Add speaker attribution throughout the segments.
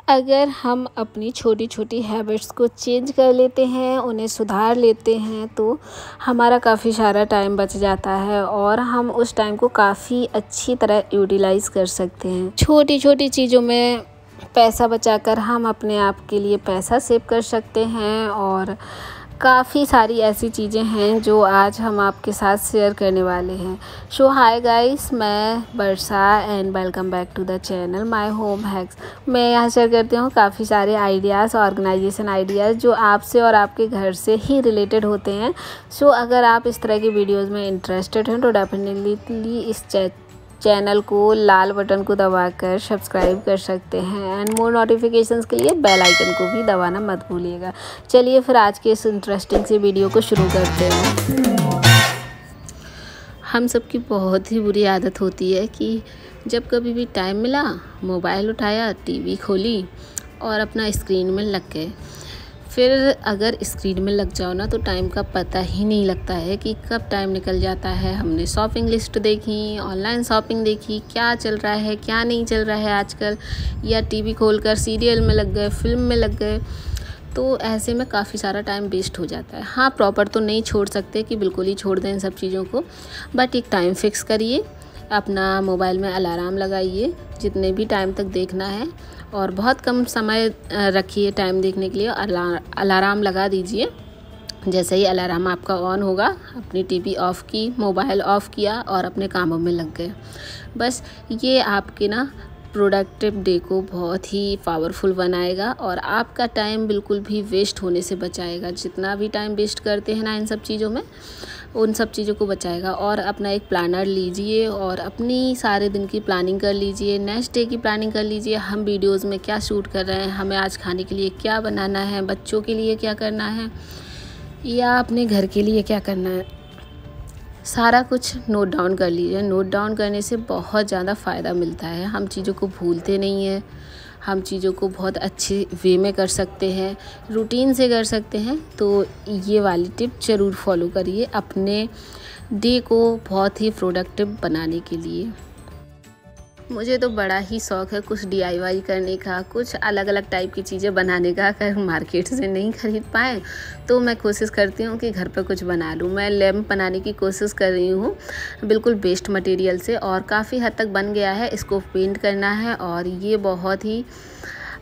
Speaker 1: अगर हम अपनी छोटी छोटी हैबिट्स को चेंज कर लेते हैं, उन्हें सुधार लेते हैं, तो हमारा काफ़ी सारा टाइम बच जाता है और हम उस टाइम को काफ़ी अच्छी तरह यूटिलाइज़ कर सकते हैं। छोटी छोटी चीज़ों में पैसा बचाकर हम अपने आप के लिए पैसा सेव कर सकते हैं और काफ़ी सारी ऐसी चीज़ें हैं जो आज हम आपके साथ शेयर करने वाले हैं। सो हाय गाइस, मैं Varsha and welcome back to the channel my home hacks. मैं यहाँ शेयर करती हूँ काफ़ी सारे आइडियाज़, ऑर्गेनाइजेशन आइडियाज़ जो आपसे और आपके घर से ही रिलेटेड होते हैं। सो अगर आप इस तरह की वीडियोज़ में इंटरेस्टेड हैं तो डेफिनेटली इस चैनल को लाल बटन को दबाकर सब्सक्राइब कर सकते हैं एंड मोर नोटिफिकेशंस के लिए बेल आइकन को भी दबाना मत भूलिएगा। चलिए फिर आज के इस इंटरेस्टिंग सी वीडियो को शुरू करते हैं। हम सबकी बहुत ही बुरी आदत होती है कि जब कभी भी टाइम मिला, मोबाइल उठाया, टीवी खोली और अपना स्क्रीन में लग गए। फिर अगर स्क्रीन में लग जाओ ना तो टाइम का पता ही नहीं लगता है कि कब टाइम निकल जाता है। हमने शॉपिंग लिस्ट देखी, ऑनलाइन शॉपिंग देखी, क्या चल रहा है क्या नहीं चल रहा है आजकल, या टीवी खोलकर सीरियल में लग गए, फिल्म में लग गए। तो ऐसे में काफ़ी सारा टाइम वेस्ट हो जाता है। हाँ, प्रॉपर तो नहीं छोड़ सकते कि बिल्कुल ही छोड़ दें इन सब चीज़ों को, बट एक टाइम फिक्स करिए, अपना मोबाइल में अलार्म लगाइए जितने भी टाइम तक देखना है और बहुत कम समय रखिए टाइम देखने के लिए। अलार्म लगा दीजिए। जैसे ही अलार्म आपका ऑन होगा, अपनी टीवी ऑफ़ की, मोबाइल ऑफ़ किया और अपने कामों में लग गए। बस ये आपके ना प्रोडक्टिव डे को बहुत ही पावरफुल बनाएगा और आपका टाइम बिल्कुल भी वेस्ट होने से बचाएगा। जितना भी टाइम वेस्ट करते हैं ना इन सब चीज़ों में, उन सब चीज़ों को बचाएगा। और अपना एक प्लानर लीजिए और अपनी सारे दिन की प्लानिंग कर लीजिए, नेक्स्ट डे की प्लानिंग कर लीजिए। हम वीडियोस में क्या शूट कर रहे हैं, हमें आज खाने के लिए क्या बनाना है, बच्चों के लिए क्या करना है या अपने घर के लिए क्या करना है, सारा कुछ नोट डाउन कर लीजिए। नोट डाउन करने से बहुत ज़्यादा फ़ायदा मिलता है। हम चीज़ों को भूलते नहीं हैं, हम चीज़ों को बहुत अच्छे वे में कर सकते हैं, रूटीन से कर सकते हैं। तो ये वाली टिप ज़रूर फॉलो करिए अपने डे को बहुत ही प्रोडक्टिव बनाने के लिए। मुझे तो बड़ा ही शौक़ है कुछ DIY करने का, कुछ अलग अलग टाइप की चीज़ें बनाने का। अगर मार्केट से नहीं ख़रीद पाए तो मैं कोशिश करती हूँ कि घर पर कुछ बना लूँ। मैं लैम्प बनाने की कोशिश कर रही हूँ बिल्कुल वेस्ट मटेरियल से और काफ़ी हद तक बन गया है। इसको पेंट करना है और ये बहुत ही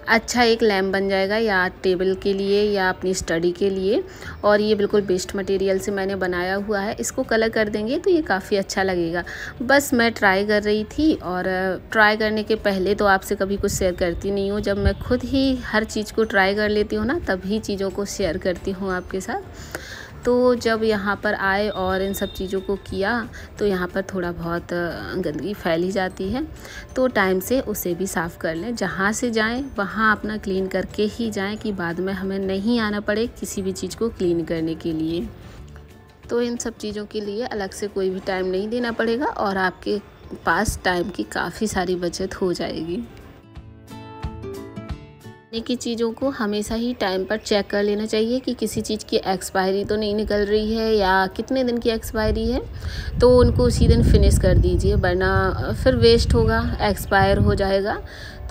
Speaker 1: अच्छा एक लैम्प बन जाएगा, या टेबल के लिए या अपनी स्टडी के लिए। और ये बिल्कुल वेस्ट मटेरियल से मैंने बनाया हुआ है। इसको कलर कर देंगे तो ये काफ़ी अच्छा लगेगा। बस मैं ट्राई कर रही थी और ट्राई करने के पहले तो आपसे कभी कुछ शेयर करती नहीं हूँ। जब मैं खुद ही हर चीज़ को ट्राई कर लेती हूँ ना, तभी चीज़ों को शेयर करती हूँ आपके साथ। तो जब यहाँ पर आए और इन सब चीज़ों को किया तो यहाँ पर थोड़ा बहुत गंदगी फैल ही जाती है, तो टाइम से उसे भी साफ़ कर लें। जहाँ से जाएं वहाँ अपना क्लीन करके ही जाएं कि बाद में हमें नहीं आना पड़े किसी भी चीज़ को क्लीन करने के लिए। तो इन सब चीज़ों के लिए अलग से कोई भी टाइम नहीं देना पड़ेगा और आपके पास टाइम की काफ़ी सारी बचत हो जाएगी। की चीज़ों को हमेशा ही टाइम पर चेक कर लेना चाहिए कि किसी चीज़ की एक्सपायरी तो नहीं निकल रही है या कितने दिन की एक्सपायरी है, तो उनको उसी दिन फिनिश कर दीजिए, वरना फिर वेस्ट होगा, एक्सपायर हो जाएगा।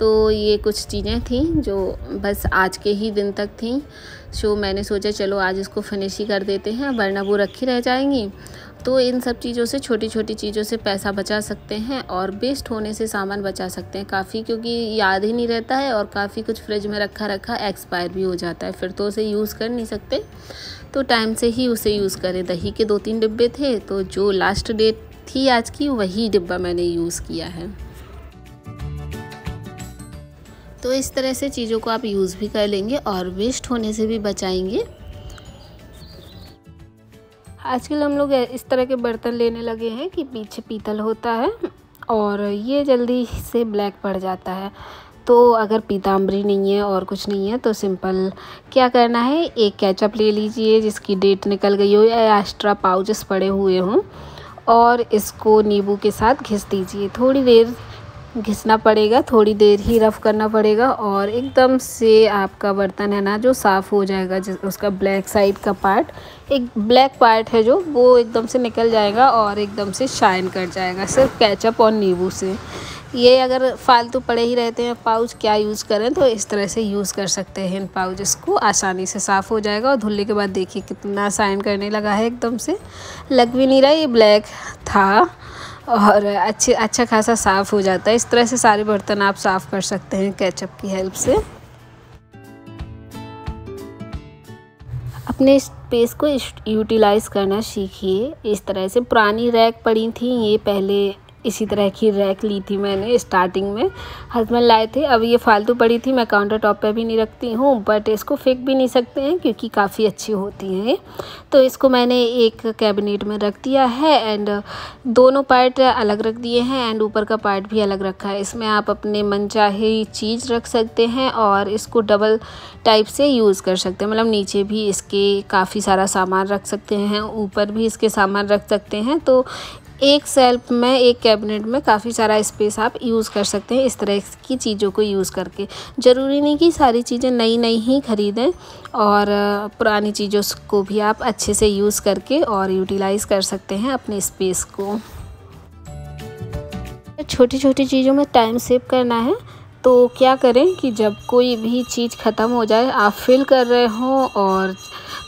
Speaker 1: तो ये कुछ चीज़ें थी जो बस आज के ही दिन तक थी। सो मैंने सोचा चलो आज इसको फिनिश ही कर देते हैं, वरना वो रखी रह जाएंगी। तो इन सब चीज़ों से, छोटी छोटी चीज़ों से पैसा बचा सकते हैं और वेस्ट होने से सामान बचा सकते हैं काफ़ी, क्योंकि याद ही नहीं रहता है और काफ़ी कुछ फ्रिज में रखा एक्सपायर भी हो जाता है, फिर तो उसे यूज़ कर नहीं सकते। तो टाइम से ही उसे यूज़ करें। दही के 2-3 डिब्बे थे, तो जो लास्ट डेट थी आज की वही डिब्बा मैंने यूज़ किया है। तो इस तरह से चीज़ों को आप यूज़ भी कर लेंगे और वेस्ट होने से भी बचाएंगे। आजकल हम लोग इस तरह के बर्तन लेने लगे हैं कि पीछे पीतल होता है और ये जल्दी से ब्लैक पड़ जाता है। तो अगर पीताम्बरी नहीं है और कुछ नहीं है तो सिंपल क्या करना है, एक केचप ले लीजिए जिसकी डेट निकल गई हो या एक्स्ट्रा पाउचेस पड़े हुए हों, और इसको नींबू के साथ घिस दीजिए। थोड़ी देर घिसना पड़ेगा, थोड़ी देर ही रफ़ करना पड़ेगा और एकदम से आपका बर्तन है ना जो साफ़ हो जाएगा। उसका ब्लैक साइड का पार्ट, एक ब्लैक पार्ट है जो, वो एकदम से निकल जाएगा और एकदम से शाइन कर जाएगा सिर्फ केचप और नींबू से। ये अगर फालतू पड़े ही रहते हैं पाउच, क्या यूज़ करें, तो इस तरह से यूज़ कर सकते हैं इन पाउचेस को, आसानी से साफ़ हो जाएगा। और धुलने के बाद देखिए कितना शाइन करने लगा है, एकदम से लग भी नहीं रहा ये ब्लैक था, और अच्छा खासा साफ़ हो जाता है। इस तरह से सारे बर्तन आप साफ़ कर सकते हैं केचप की हेल्प से। अपने स्पेस को यूटिलाइज़ करना सीखिए। इस तरह से पुरानी रैक पड़ी थी, ये पहले इसी तरह की रैक ली थी मैंने, स्टार्टिंग में हस्बैंड लाए थे। अब ये फालतू पड़ी थी, मैं काउंटर टॉप पे भी नहीं रखती हूँ, बट इसको फेंक भी नहीं सकते हैं क्योंकि काफ़ी अच्छी होती हैं ये। तो इसको मैंने एक कैबिनेट में रख दिया है, एंड दोनों पार्ट अलग रख दिए हैं, एंड ऊपर का पार्ट भी अलग रखा है। इसमें आप अपने मनचाहे चीज़ रख सकते हैं, और इसको डबल टाइप से यूज़ कर सकते हैं, मतलब नीचे भी इसके काफ़ी सारा सामान रख सकते हैं, ऊपर भी इसके सामान रख सकते हैं। तो एक शेल्फ में, एक कैबिनेट में काफ़ी सारा स्पेस आप यूज़ कर सकते हैं इस तरह की चीज़ों को यूज़ करके। ज़रूरी नहीं कि सारी चीज़ें नई नई ही ख़रीदें, और पुरानी चीज़ों को भी आप अच्छे से यूज़ करके और यूटिलाइज़ कर सकते हैं अपने स्पेस को। छोटी छोटी चीज़ों में टाइम सेव करना है, तो क्या करें कि जब कोई भी चीज़ ख़त्म हो जाए, आप फिल कर रहे हों, और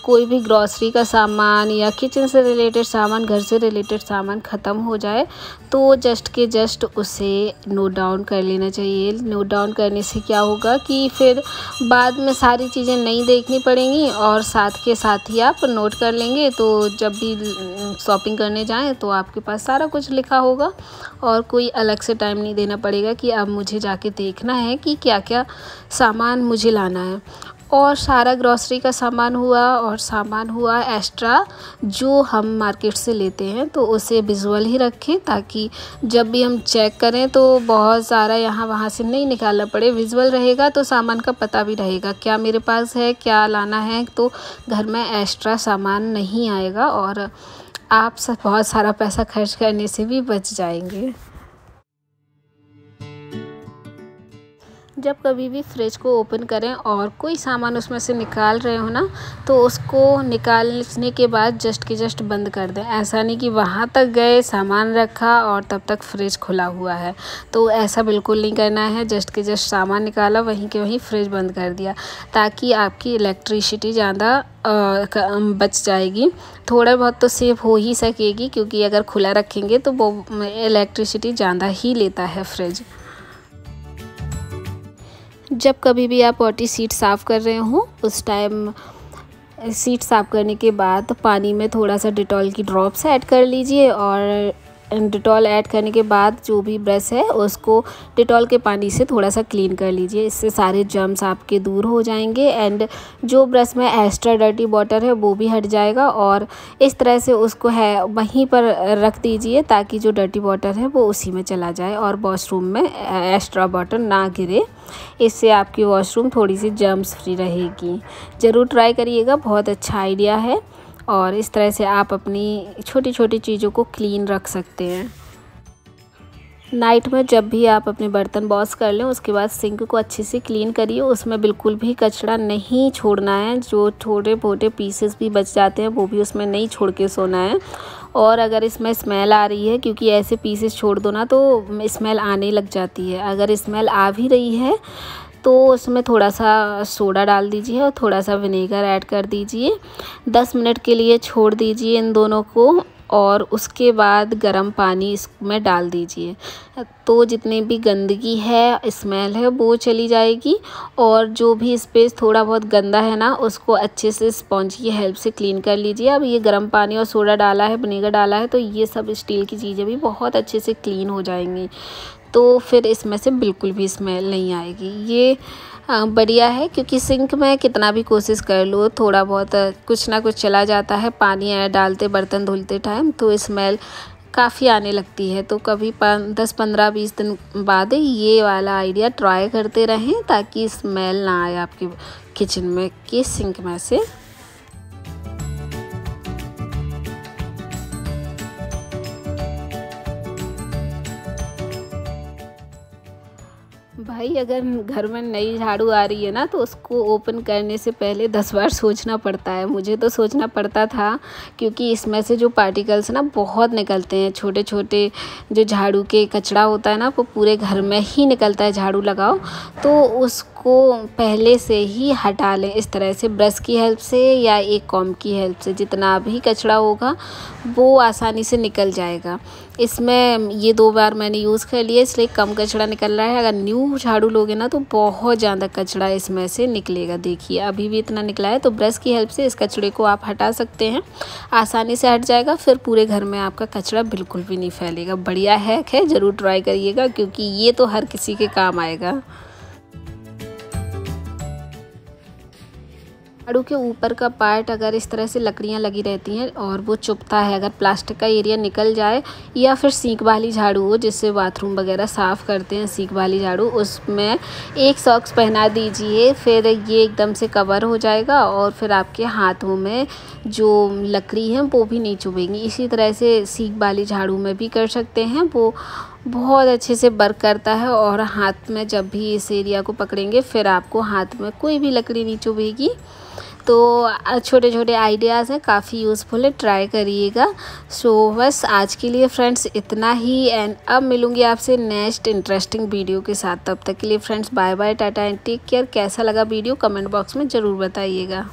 Speaker 1: कोई भी ग्रॉसरी का सामान या किचन से रिलेटेड सामान, घर से रिलेटेड सामान ख़त्म हो जाए, तो जस्ट के जस्ट उसे नोट डाउन कर लेना चाहिए। नोट डाउन करने से क्या होगा कि फिर बाद में सारी चीज़ें नहीं देखनी पड़ेंगी, और साथ के साथ ही आप नोट कर लेंगे, तो जब भी शॉपिंग करने जाएं तो आपके पास सारा कुछ लिखा होगा, और कोई अलग से टाइम नहीं देना पड़ेगा कि अब मुझे जाके देखना है कि क्या क्या सामान मुझे लाना है। और सारा ग्रॉसरी का सामान हुआ, और सामान हुआ एक्स्ट्रा जो हम मार्केट से लेते हैं, तो उसे विजुअल ही रखें, ताकि जब भी हम चेक करें तो बहुत सारा यहाँ वहाँ से नहीं निकालना पड़े। विजुअल रहेगा तो सामान का पता भी रहेगा क्या मेरे पास है, क्या लाना है, तो घर में एक्स्ट्रा सामान नहीं आएगा, और आप सब बहुत सारा पैसा खर्च करने से भी बच जाएंगे। जब कभी भी फ्रिज को ओपन करें और कोई सामान उसमें से निकाल रहे हो ना, तो उसको निकालने के बाद जस्ट के जस्ट बंद कर दें। ऐसा नहीं कि वहाँ तक गए, सामान रखा और तब तक फ्रिज खुला हुआ है, तो ऐसा बिल्कुल नहीं करना है। जस्ट के जस्ट सामान निकाला, वहीं के वहीं फ्रिज बंद कर दिया, ताकि आपकी इलेक्ट्रिसिटी ज़्यादा बच जाएगी। थोड़ा बहुत तो सेव हो ही सकेगी, क्योंकि अगर खुला रखेंगे तो वो इलेक्ट्रिसिटी ज़्यादा ही लेता है फ्रिज। जब कभी भी आप पॉटी सीट साफ़ कर रहे हो, उस टाइम सीट साफ़ करने के बाद पानी में थोड़ा सा डिटॉल की ड्रॉप्स ऐड कर लीजिए, और डिटॉल ऐड करने के बाद जो भी ब्रश है उसको डिटॉल के पानी से थोड़ा सा क्लीन कर लीजिए। इससे सारे जर्म्स आपके दूर हो जाएंगे, एंड जो ब्रश में एक्स्ट्रा डर्टी वाटर है वो भी हट जाएगा। और इस तरह से उसको है वहीं पर रख दीजिए, ताकि जो डर्टी वाटर है वो उसी में चला जाए और वॉशरूम में एक्स्ट्रा वाटर ना गिरे। इससे आपकी वॉशरूम थोड़ी सी जर्म्स फ्री रहेगी। ज़रूर ट्राई करिएगा, बहुत अच्छा आइडिया है, और इस तरह से आप अपनी छोटी छोटी चीज़ों को क्लीन रख सकते हैं। नाइट में जब भी आप अपने बर्तन वॉश कर लें, उसके बाद सिंक को अच्छे से क्लीन करिए। उसमें बिल्कुल भी कचरा नहीं छोड़ना है, जो छोटे मोटे पीसेस भी बच जाते हैं वो भी उसमें नहीं छोड़ के सोना है। और अगर इसमें स्मेल आ रही है, क्योंकि ऐसे पीसेस छोड़ दो ना तो स्मेल आने लग जाती है, अगर स्मेल आ भी रही है तो उसमें थोड़ा सा सोडा डाल दीजिए और थोड़ा सा विनेगर ऐड कर दीजिए। 10 मिनट के लिए छोड़ दीजिए इन दोनों को, और उसके बाद गर्म पानी इसमें डाल दीजिए, तो जितनी भी गंदगी है, स्मेल है, वो चली जाएगी। और जो भी स्पेस थोड़ा बहुत गंदा है ना, उसको अच्छे से स्पॉन्ज की हेल्प से क्लीन कर लीजिए। अब ये गर्म पानी और सोडा डाला है, विनेगर डाला है, तो ये सब स्टील की चीज़ें भी बहुत अच्छे से क्लीन हो जाएंगी, तो फिर इसमें से बिल्कुल भी स्मेल नहीं आएगी। ये बढ़िया है, क्योंकि सिंक में कितना भी कोशिश कर लो, थोड़ा बहुत कुछ ना कुछ चला जाता है पानी डालते बर्तन धुलते टाइम, तो स्मेल काफ़ी आने लगती है। तो कभी 10, 15, 20 दिन बाद ये वाला आइडिया ट्राई करते रहें, ताकि स्मेल ना आए आपके किचन में कि सिंक में से। भाई भाई अगर घर में नई झाड़ू आ रही है ना तो उसको ओपन करने से पहले 10 बार सोचना पड़ता है। मुझे तो सोचना पड़ता था क्योंकि इसमें से जो पार्टिकल्स ना बहुत निकलते हैं, छोटे छोटे जो झाड़ू के कचरा होता है ना वो पूरे घर में ही निकलता है। झाड़ू लगाओ तो उसको पहले से ही हटा लें, इस तरह से ब्रश की हेल्प से या एक कॉम्ब की हेल्प से। जितना भी कचरा होगा वो आसानी से निकल जाएगा। इसमें ये 2 बार मैंने यूज़ कर लिया इसलिए कम कचरा निकल रहा है। अगर न्यू झाड़ू लोगे ना तो बहुत ज़्यादा कचरा इसमें से निकलेगा। देखिए अभी भी इतना निकला है, तो ब्रश की हेल्प से इस कचरे को आप हटा सकते हैं, आसानी से हट जाएगा। फिर पूरे घर में आपका कचरा बिल्कुल भी नहीं फैलेगा। बढ़िया हैक है, ज़रूर ट्राई करिएगा क्योंकि ये तो हर किसी के काम आएगा। झाड़ू के ऊपर का पार्ट अगर इस तरह से लकड़ियाँ लगी रहती हैं और वो चुभता है, अगर प्लास्टिक का एरिया निकल जाए या फिर सीख वाली झाड़ू हो जिससे बाथरूम वगैरह साफ़ करते हैं, सीख वाली झाड़ू, उसमें एक सॉक्स पहना दीजिए। फिर ये एकदम से कवर हो जाएगा और फिर आपके हाथों में जो लकड़ी है वो भी नहीं चुभेंगी। इसी तरह से सीख वाली झाड़ू में भी कर सकते हैं, वो बहुत अच्छे से वर्क करता है। और हाथ में जब भी इस एरिया को पकड़ेंगे फिर आपको हाथ में कोई भी लकड़ी नहीं चुभेगी। तो छोटे छोटे आइडियाज़ हैं, काफ़ी यूज़फुल है, ट्राई करिएगा। सो बस आज के लिए फ्रेंड्स इतना ही, एंड अब मिलूँगी आपसे नेक्स्ट इंटरेस्टिंग वीडियो के साथ। तब तक के लिए friends bye bye, tata and take care. कैसा लगा वीडियो कमेंट बॉक्स में ज़रूर बताइएगा।